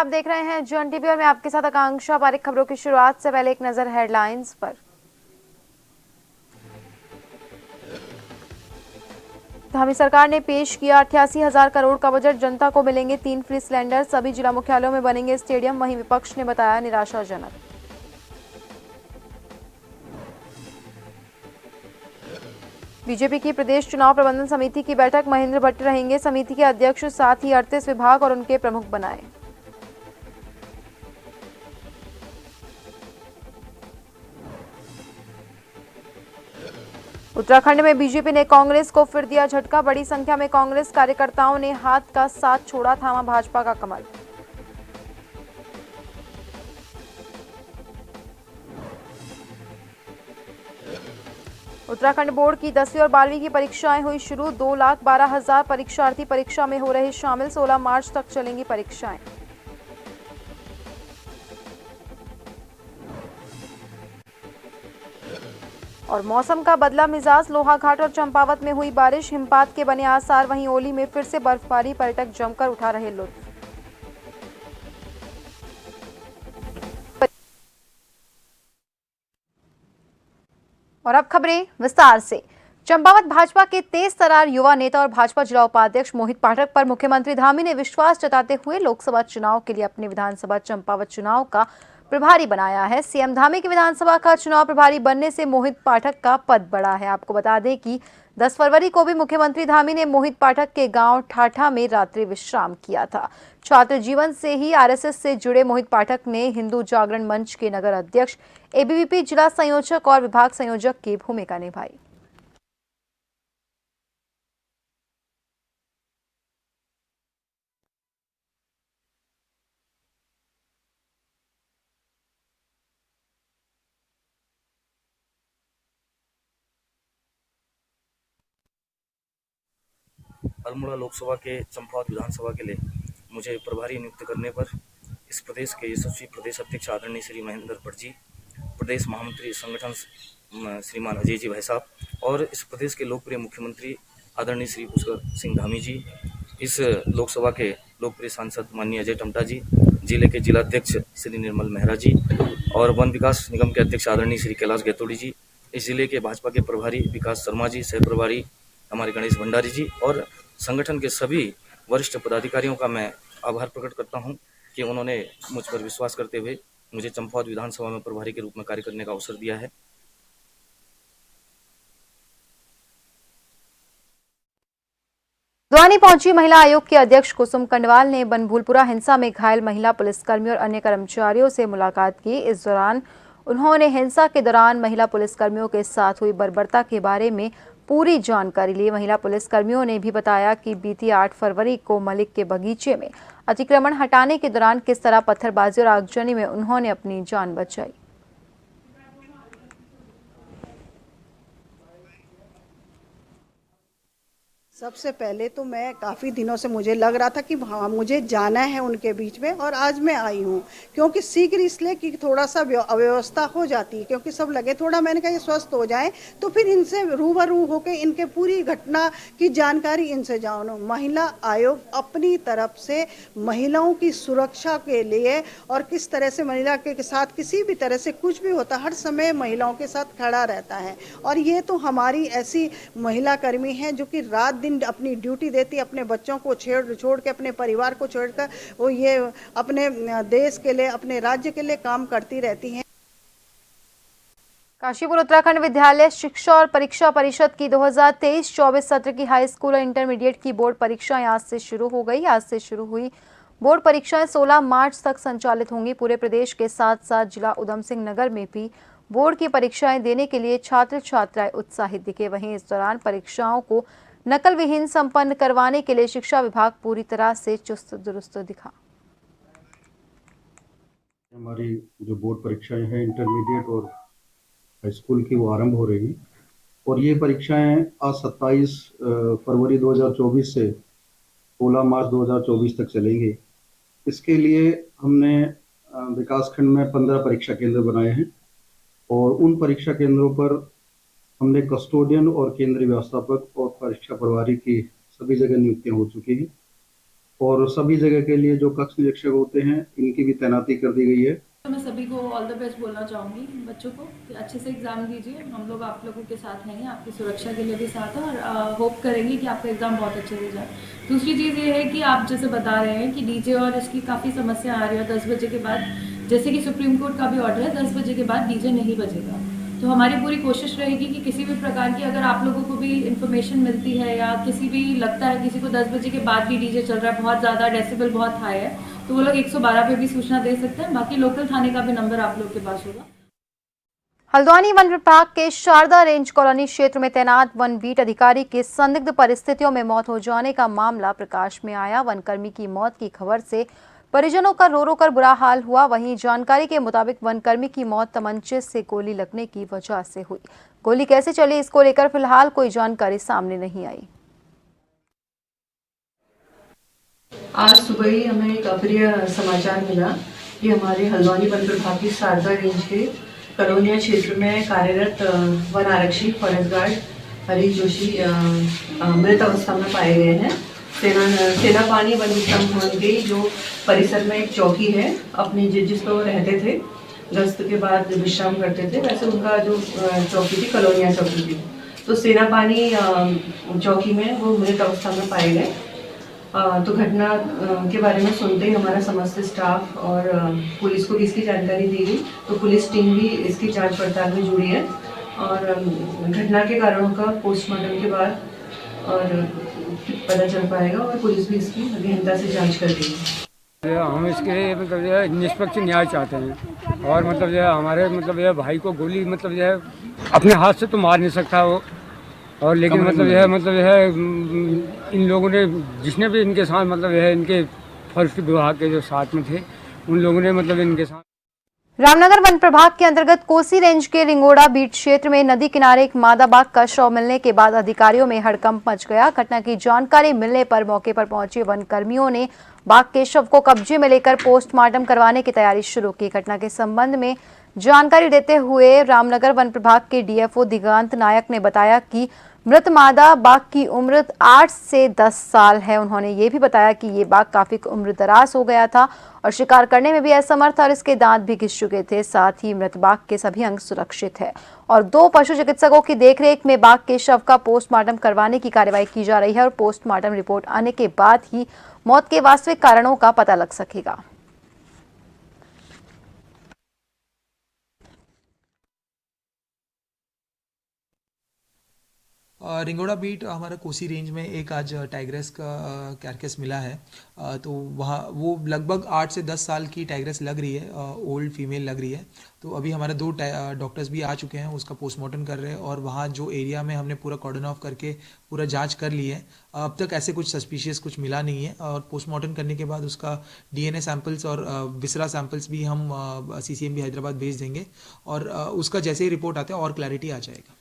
देख रहे हैं जन टीवी और मैं आपके साथ आकांक्षा पारिक। खबरों की शुरुआत से पहले एक नजर हेडलाइंस पर। धामी सरकार ने पेश किया 88,000 करोड़ का बजट। जनता को मिलेंगे 3 फ्री सिलेंडर। सभी जिला मुख्यालयों में बनेंगे स्टेडियम। वहीं विपक्ष ने बताया निराशाजनक। बीजेपी की प्रदेश चुनाव प्रबंधन समिति की बैठक। महेंद्र भट्ट रहेंगे समिति के अध्यक्ष, साथ ही 38 विभाग और उनके प्रमुख बनाए। उत्तराखंड में बीजेपी ने कांग्रेस को फिर दिया झटका। बड़ी संख्या में कांग्रेस कार्यकर्ताओं ने हाथ का साथ छोड़ा, थामा भाजपा का कमल। उत्तराखंड बोर्ड की 10वीं और 12वीं की परीक्षाएं हुई शुरू। 2,12,000 परीक्षार्थी परीक्षा में हो रहे शामिल। 16 मार्च तक चलेंगी परीक्षाएं। और मौसम का बदला मिजाज। लोहाघाट और चंपावत में हुई बारिश, हिमपात के बने आसार। वहीं ओली में फिर से बर्फबारी, पर्यटक जमकर उठा रहे लुत्फ। और अब खबरें विस्तार से। चंपावत भाजपा के तेज तर्रार युवा नेता और भाजपा जिला उपाध्यक्ष मोहित पाठक पर मुख्यमंत्री धामी ने विश्वास जताते हुए लोकसभा चुनाव के लिए अपने विधानसभा चंपावत चुनाव का प्रभारी बनाया है। सीएम धामी के विधानसभा का चुनाव प्रभारी बनने से मोहित पाठक का पद बढ़ा है। आपको बता दें कि 10 फरवरी को भी मुख्यमंत्री धामी ने मोहित पाठक के गांव ठाठा में रात्रि विश्राम किया था। छात्र जीवन से ही आरएसएस से जुड़े मोहित पाठक ने हिंदू जागरण मंच के नगर अध्यक्ष, एबीवीपी जिला संयोजक और विभाग संयोजक की भूमिका निभाई। अल्मोड़ा लोकसभा के चंपावत विधानसभा के लिए मुझे प्रभारी नियुक्त करने पर इस प्रदेश के यशस्वी प्रदेश अध्यक्ष आदरणीय श्री महेंद्र भट्ट जी, प्रदेश महामंत्री संगठन श्रीमान अजय जी भाई साहब और इस प्रदेश के लोकप्रिय मुख्यमंत्री आदरणीय श्री पुष्कर सिंह धामी जी, इस लोकसभा के लोकप्रिय सांसद माननीय अजय टमटा जी, जिले के जिलाध्यक्ष श्री निर्मल मेहरा जी और वन विकास निगम के अध्यक्ष आदरणीय श्री कैलाश गैतोड़ी जी, इस जिले के भाजपा के प्रभारी विकास शर्मा जी, सह प्रभारी हमारे गणेश भंडारी जी और संगठन के सभी वरिष्ठ पदाधिकारियों का मैं आभार प्रकट करता हूं कि उन्होंने मुझ पर विश्वास करते हुए मुझे चंपावत विधानसभा में प्रभारी के रूप में कार्य करने का अवसर दिया है। द्वानी पहुंची महिला आयोग के अध्यक्ष कुसुम कंडवाल ने बनभूलपुरा हिंसा में घायल महिला पुलिसकर्मी और अन्य कर्मचारियों से मुलाकात की। इस दौरान उन्होंने हिंसा के दौरान महिला पुलिसकर्मियों के साथ हुई बर्बरता के बारे में पूरी जानकारी ली। महिला पुलिसकर्मियों ने भी बताया कि बीती 8 फरवरी को मलिक के बगीचे में अतिक्रमण हटाने के दौरान किस तरह पत्थरबाजी और आगजनी में उन्होंने अपनी जान बचाई। सबसे पहले तो मैं काफ़ी दिनों से मुझे लग रहा था कि हाँ मुझे जाना है उनके बीच में, और आज मैं आई हूँ क्योंकि शीघ्र इसलिए कि थोड़ा सा अव्यवस्था हो जाती है, क्योंकि सब लगे थोड़ा, मैंने कहा ये स्वस्थ हो जाएं तो फिर इनसे रूबरू होकर इनके पूरी घटना की जानकारी इनसे जानो। महिला आयोग अपनी तरफ से महिलाओं की सुरक्षा के लिए और किस तरह से महिला के साथ किसी भी तरह से कुछ भी होता हर समय महिलाओं के साथ खड़ा रहता है। और ये तो हमारी ऐसी महिला कर्मी है जो कि रात अपनी ड्यूटी देती, अपने बच्चों को छोड़ के, अपने परिवार को छोड़कर वो ये अपने देश के लिए, अपने राज्य के लिए काम करती रहती हैं। काशीपुर उत्तराखंड विद्यालय शिक्षा और परीक्षा परिषद की 2023-24 सत्र की हाई स्कूल और इंटरमीडिएट की बोर्ड परीक्षाएं आज से शुरू हो गई। आज से शुरू हुई बोर्ड परीक्षाएं 16 मार्च तक संचालित होंगी। पूरे प्रदेश के साथ साथ जिला उधम सिंह नगर में भी बोर्ड की परीक्षाएं देने के लिए छात्र छात्राएं उत्साहित दिखे। वहीं इस दौरान परीक्षाओं को नकल विहीन संपन्न करवाने के लिए शिक्षा विभाग पूरी तरह से चुस्त दुरुस्त दिखा। हमारी जो बोर्ड परीक्षाएं हैं इंटरमीडिएट और हाई स्कूल की, वो आरंभ हो रही हैं और ये परीक्षाएं आज 27 फरवरी 2024 से 16 मार्च 2024 तक चलेंगी। इसके लिए हमने विकासखंड में 15 परीक्षा केंद्र बनाए हैं और उन परीक्षा केंद्रों पर हमने कस्टोडियन और केंद्रीय व्यवस्थापक और परीक्षा प्रभारी की सभी जगह नियुक्तियां हो चुकी हैं। और सभी जगह के लिए जो कक्ष निरीक्षक होते हैं इनकी भी तैनाती कर दी गई है। तो मैं सभी को ऑल द बेस्ट बोलना चाहूँगी बच्चों को कि अच्छे से एग्ज़ाम दीजिए। हम लोग आप लोगों के साथ हैं, आपकी सुरक्षा के लिए भी साथ हैं और होप करेंगे कि आपका एग्ज़ाम बहुत अच्छे से जाए। दूसरी चीज़ ये है कि आप जैसे बता रहे हैं कि डीजे और इसकी काफ़ी समस्या आ रही है 10 बजे के बाद, जैसे कि सुप्रीम कोर्ट का भी ऑर्डर है 10 बजे के बाद डीजे नहीं बजेगा। तो हमारी पूरी कोशिश रहेगी कि किसी भी प्रकार की अगर आप लोगों को भी इन्फॉर्मेशन मिलती है या किसी भी लगता है किसी को 10 बजे के बाद भी डीजे चल रहा है, बहुत ज़्यादा डेसिबल बहुत हाई है, तो वो लोग 112 पे भी सूचना दे सकते हैं। बाकी लोकल थाने का भी नंबर आप लोग के पास होगा। हल्द्वानी वन विभाग के शारदा रेंज कॉलोनी क्षेत्र में तैनात वन बीट अधिकारी की संदिग्ध परिस्थितियों में मौत हो जाने का मामला प्रकाश में आया। वनकर्मी की मौत की खबर से परिजनों का रो रो कर बुरा हाल हुआ। वहीं जानकारी के मुताबिक वनकर्मी की मौत तमंचे से गोली लगने की वजह से हुई। गोली कैसे चली इसको लेकर फिलहाल कोई जानकारी सामने नहीं आई। आज सुबह ही हमें एक अप्रिय समाचार मिला कि हमारे हल्द्वानी वन विभाग की शारदा रेंज के कलोनिया क्षेत्र में कार्यरत वन आरक्षी फॉरेस्ट गार्ड हरीश जोशी मृत अवस्था में पाए गए हैं। सेना पानी वन विश्राम भवन के जो परिसर में एक चौकी है, अपने जिस पर वो रहते थे, गश्त के बाद विश्राम करते थे, वैसे उनका जो चौकी थी कलोनिया चौकी थी, तो सेना पानी चौकी में वो मृत अवस्था में पाए गए। तो घटना के बारे में सुनते ही हमारा समस्त स्टाफ और पुलिस को भी इसकी जानकारी दी गई, तो पुलिस टीम भी इसकी जांच पड़ताल में जुड़ी है और घटना के कारणों का पोस्टमार्टम के बाद और पता चल पाएगा और पुलिस भी इसकी गहनता से जांच कर रही है। हम इसके मतलब जो है निष्पक्ष न्याय चाहते हैं और मतलब जो है हमारे मतलब जो है भाई को गोली मतलब जो है अपने हाथ से तो मार नहीं सकता वो, और लेकिन मतलब जो है इन लोगों ने जिसने भी इनके साथ मतलब है इनके फॉरेस्ट विभाग के जो साथ में थे उन लोगों ने मतलब इनके साथ। रामनगर वन प्रभाग के अंतर्गत कोसी रेंज के रिंगोड़ा बीट क्षेत्र में नदी किनारे एक मादा बाघ का शव मिलने के बाद अधिकारियों में हड़कंप मच गया। घटना की जानकारी मिलने पर मौके पर पहुंचे वन कर्मियों ने बाघ के शव को कब्जे में लेकर पोस्टमार्टम करवाने की तैयारी शुरू की। घटना के संबंध में जानकारी देते हुए रामनगर वन प्रभाग के डीएफओ दिगांत नायक ने बताया कि मृत मादा बाघ की उम्र 8 से 10 साल है। उन्होंने ये भी बताया कि ये बाघ काफी उम्र दराज हो गया था और शिकार करने में भी असमर्थ और इसके दांत भी घिस चुके थे। साथ ही मृत बाघ के सभी अंग सुरक्षित है और 2 पशु चिकित्सकों की देखरेख में बाघ के शव का पोस्टमार्टम करवाने की कार्यवाही की जा रही है और पोस्टमार्टम रिपोर्ट आने के बाद ही मौत के वास्तविक कारणों का पता लग सकेगा। रिंगोड़ा बीट हमारा कोसी रेंज में एक आज टाइग्रेस का कैरकेस मिला है। तो वहाँ वो लगभग 8 से 10 साल की टाइग्रेस लग रही है, ओल्ड फीमेल लग रही है। तो अभी हमारे 2 डॉक्टर्स भी आ चुके हैं, उसका पोस्टमार्टम कर रहे हैं और वहाँ जो एरिया में हमने पूरा कॉर्डन ऑफ करके पूरा जांच कर ली है। अब तक ऐसे कुछ सस्पिशियस कुछ मिला नहीं है और पोस्टमार्टम करने के बाद उसका DNA सैंपल्स और विसरा सैंपल्स भी हम CCMB हैदराबाद भेज देंगे और उसका जैसे ही रिपोर्ट आता है और क्लैरिटी आ जाएगा।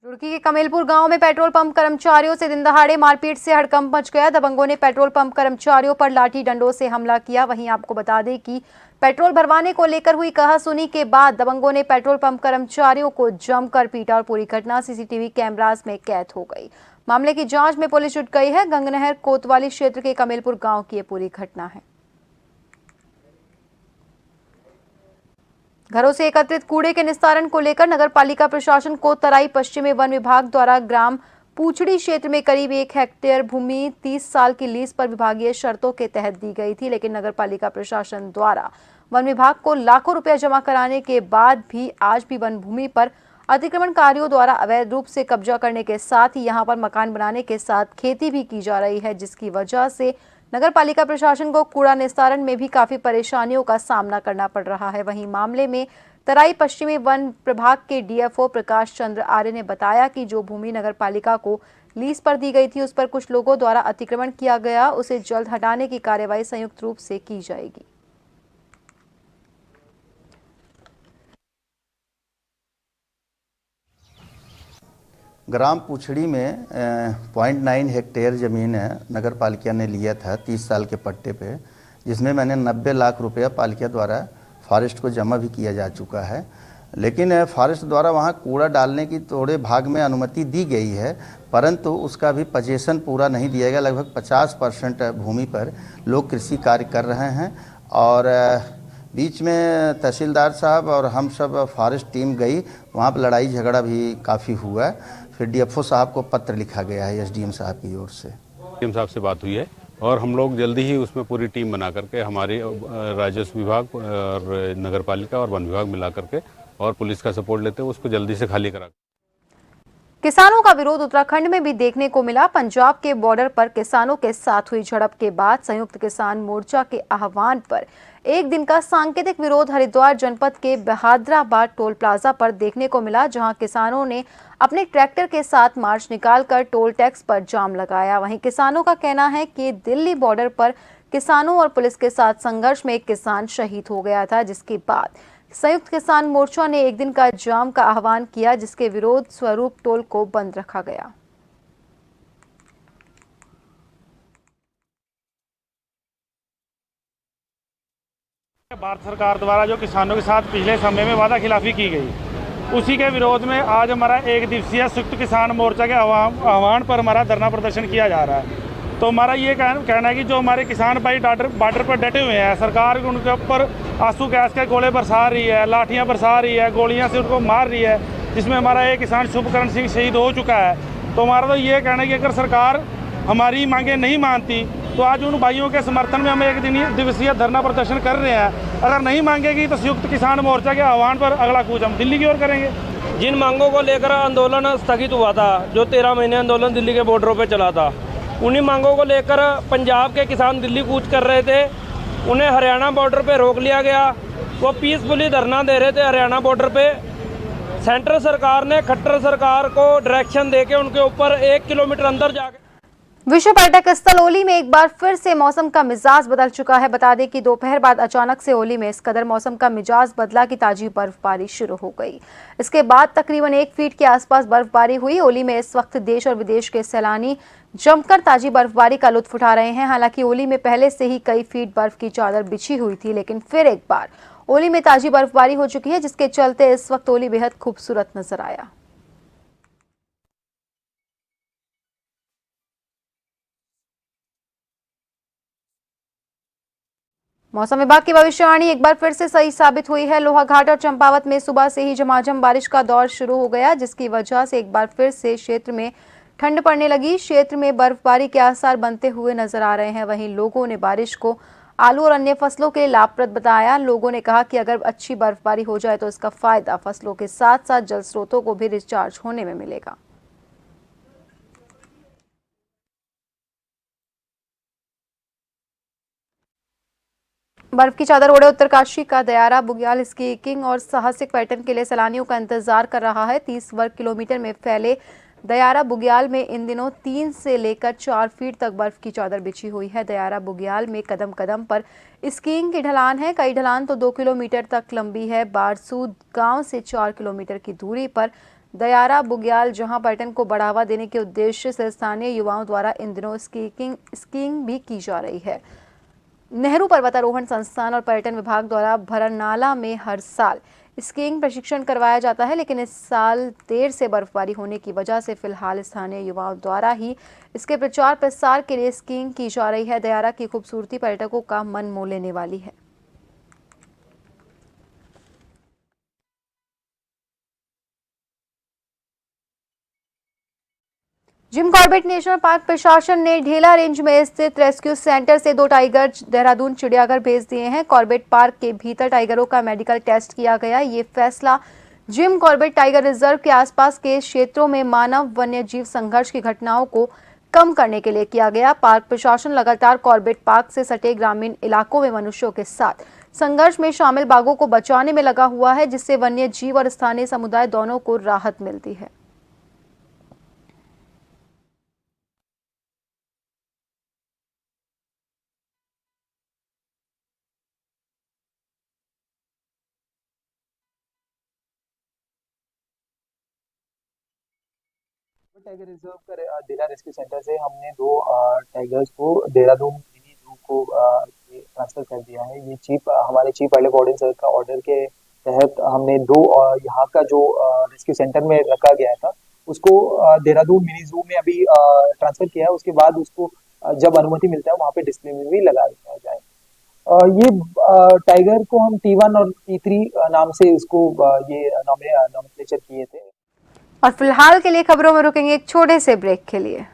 रुड़की के कमेलपुर गांव में पेट्रोल पंप कर्मचारियों से दिनदहाड़े मारपीट से हड़कंप मच गया। दबंगों ने पेट्रोल पंप कर्मचारियों पर लाठी डंडों से हमला किया। वहीं आपको बता दें कि पेट्रोल भरवाने को लेकर हुई कहासुनी के बाद दबंगों ने पेट्रोल पंप कर्मचारियों को जमकर पीटा और पूरी घटना CCTV कैमरास में कैद हो गई। मामले की जांच में पुलिस जुट गई है। गंगनहर कोतवाली क्षेत्र के कमेलपुर गाँव की ये पूरी घटना है। घरों से एकत्रित कूड़े के निस्तारण को लेकर नगरपालिका प्रशासन को तराई पश्चिमी वन विभाग द्वारा ग्राम पूछड़ी क्षेत्र में करीब 1 हेक्टेयर भूमि 30 साल की लीज पर विभागीय शर्तों के तहत दी गई थी, लेकिन नगरपालिका प्रशासन द्वारा वन विभाग को लाखों रुपया जमा कराने के बाद भी आज भी वन भूमि पर अतिक्रमणकारियों द्वारा अवैध रूप से कब्जा करने के साथ ही यहां पर मकान बनाने के साथ खेती भी की जा रही है, जिसकी वजह से नगरपालिका प्रशासन को कूड़ा निस्तारण में भी काफी परेशानियों का सामना करना पड़ रहा है। वहीं मामले में तराई पश्चिमी वन प्रभाग के DFO प्रकाश चंद्र आर्य ने बताया कि जो भूमि नगरपालिका को लीज पर दी गई थी उस पर कुछ लोगों द्वारा अतिक्रमण किया गया, उसे जल्द हटाने की कार्यवाही संयुक्त रूप से की जाएगी। ग्राम पूछड़ी में 0.9 हेक्टेयर ज़मीन नगर पालिका ने लिया था 30 साल के पट्टे पे, जिसमें मैंने 90 लाख रुपया पालिका द्वारा फॉरेस्ट को जमा भी किया जा चुका है। लेकिन फॉरेस्ट द्वारा वहाँ कूड़ा डालने की थोड़े भाग में अनुमति दी गई है, परंतु उसका भी पजेशन पूरा नहीं दिया गया। लगभग 50% भूमि पर लोग कृषि कार्य कर रहे हैं और बीच में तहसीलदार साहब और हम सब फॉरेस्ट टीम गई, वहाँ पर लड़ाई झगड़ा भी काफ़ी हुआ। फिर डीएफओ साहब को पत्र लिखा गया है एसडीएम साहब की ओर से। एसडीएम साहब से बात हुई है और हम लोग जल्दी ही उसमें पूरी टीम बना करके हमारे राजस्व विभाग और नगर पालिका और वन विभाग मिला करके और पुलिस का सपोर्ट लेते हुए उसको जल्दी से खाली करा। किसानों का विरोध उत्तराखंड में भी देखने को मिला। पंजाब के बॉर्डर पर किसानों के साथ हुई झड़प के बाद संयुक्त किसान मोर्चा के आह्वान पर एक दिन का सांकेतिक विरोध हरिद्वार जनपद के बहादराबाद टोल प्लाजा पर देखने को मिला, जहां किसानों ने अपने ट्रैक्टर के साथ मार्च निकालकर टोल टैक्स पर जाम लगाया। वहीं किसानों का कहना है कि दिल्ली बॉर्डर पर किसानों और पुलिस के साथ संघर्ष में एक किसान शहीद हो गया था, जिसके बाद संयुक्त किसान मोर्चा ने एक दिन का जाम का आह्वान किया, जिसके विरोध स्वरूप टोल को बंद रखा गया। भारत सरकार द्वारा जो किसानों के साथ पिछले समय में वादा खिलाफी की गई, उसी के विरोध में आज हमारा एक दिवसीय संयुक्त किसान मोर्चा के आह्वान पर हमारा धरना प्रदर्शन किया जा रहा है। तो हमारा ये कहना है कि जो हमारे किसान भाई बॉर्डर पर डटे हुए हैं, सरकार उनके ऊपर आंसू गैस के गोले बरसा रही है, लाठियां बरसा रही है, गोलियां से उनको मार रही है, जिसमें हमारा एक किसान शुभकरण सिंह शहीद हो चुका है। तो हमारा तो ये कहना है कि अगर सरकार हमारी मांगें नहीं मानती तो आज उन भाइयों के समर्थन में हम एक दिवसीय धरना प्रदर्शन कर रहे हैं। अगर नहीं मांगेगी तो संयुक्त किसान मोर्चा के आह्वान पर अगला कूच हम दिल्ली की ओर करेंगे। जिन मांगों को लेकर आंदोलन स्थगित हुआ था, जो 13 महीने आंदोलन दिल्ली के बॉर्डरों पर चला था, उन्हीं मांगों को लेकर पंजाब के किसान दिल्ली कूच कर रहे थे। उन्हें हरियाणा बॉर्डर पे रोक लिया गया। वो पीसफुली धरना दे रहे थे हरियाणा बॉर्डर पे। सेंट्रल सरकार ने खट्टर सरकार को डायरेक्शन देके उनके ऊपर 1 किलोमीटर अंदर जाके। विश्व पर्यटक स्थल ओली में एक बार फिर से मौसम का मिजाज बदल चुका है। बता दें कि दोपहर बाद अचानक से ओली में इस कदर मौसम का मिजाज बदला कि ताजी बर्फबारी शुरू हो गई। इसके बाद तकरीबन 1 फीट के आसपास बर्फबारी हुई। ओली में इस वक्त देश और विदेश के सैलानी जमकर ताजी बर्फबारी का लुत्फ उठा रहे हैं। हालांकि ओली में पहले से ही कई फीट बर्फ की चादर बिछी हुई थी, लेकिन फिर एक बार ओली में ताजी बर्फबारी हो चुकी है, जिसके चलते इस वक्त ओली बेहद खूबसूरत नजर आया। मौसम विभाग की भविष्यवाणी एक बार फिर से सही साबित हुई है। लोहाघाट और चंपावत में सुबह से ही झमाझम बारिश का दौर शुरू हो गया, जिसकी वजह से एक बार फिर से क्षेत्र में ठंड पड़ने लगी। क्षेत्र में बर्फबारी के आसार बनते हुए नजर आ रहे हैं। वहीं लोगों ने बारिश को आलू और अन्य फसलों के लिए लाभप्रद बताया। लोगों ने कहा कि अगर अच्छी बर्फबारी हो जाए तो इसका फायदा फसलों के साथ साथ जल स्रोतों को भी रिचार्ज होने में मिलेगा। बर्फ की चादर ओढ़े उत्तरकाशी का दयारा बुग्याल स्कीइंग और साहसिक पर्यटन के लिए सैलानियों का इंतजार कर रहा है। 30 वर्ग किलोमीटर में फैले दयारा बुग्याल में इन दिनों 3 से लेकर 4 फीट तक बर्फ की चादर बिछी हुई है। दयारा बुग्याल में कदम कदम पर स्कीइंग की ढलान है। कई ढलान तो 2 किलोमीटर तक लंबी है। बारसूद गांव से 4 किलोमीटर की दूरी पर दयारा बुग्याल, जहां पर्यटन को बढ़ावा देने के उद्देश्य से स्थानीय युवाओं द्वारा इन दिनों स्कीइंग भी की जा रही है। नेहरू पर्वतारोहण संस्थान और पर्यटन विभाग द्वारा भरनाला में हर साल स्कीइंग प्रशिक्षण करवाया जाता है, लेकिन इस साल देर से बर्फबारी होने की वजह से फिलहाल स्थानीय युवाओं द्वारा ही इसके प्रचार प्रसार के लिए स्कीइंग की जा रही है। दयारा की खूबसूरती पर्यटकों का मन मोह लेने वाली है। जिम कॉर्बेट नेशनल पार्क प्रशासन ने ढेला रेंज में स्थित रेस्क्यू सेंटर से 2 टाइगर देहरादून चिड़ियाघर भेज दिए हैं। कॉर्बेट पार्क के भीतर टाइगरों का मेडिकल टेस्ट किया गया। ये फैसला जिम कॉर्बेट टाइगर रिजर्व के आसपास के क्षेत्रों में मानव वन्य जीव संघर्ष की घटनाओं को कम करने के लिए किया गया। पार्क प्रशासन लगातार कॉर्बेट पार्क से सटे ग्रामीण इलाकों में मनुष्यों के साथ संघर्ष में शामिल बाघों को बचाने में लगा हुआ है, जिससे वन्य जीव और स्थानीय समुदाय दोनों को राहत मिलती है। टाइगर रिजर्व का डेरा रेस्क्यू सेंटर से हमने 2 टाइगर्स को देहरादून मिनी जू को ट्रांसफर कर दिया है। ये हमारे chief wild life warden sir का ऑर्डर के तहत हमने 2 यहाँ का जो रेस्क्यू सेंटर में रखा गया था उसको देहरादून मिनी जू में अभी ट्रांसफर किया है। उसके बाद उसको जब अनुमति मिलता है वहाँ पे डिस्प्ले में भी लगा दिया जाए। ये टाइगर को हम T1 और T3 नाम से इसको ये नॉमिनेचर किए थे। और फिलहाल के लिए खबरों में रुकेंगे एक छोटे से ब्रेक के लिए।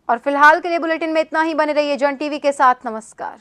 और फिलहाल के लिए बुलेटिन में इतना ही। बने रहिए जन टीवी के साथ। नमस्कार।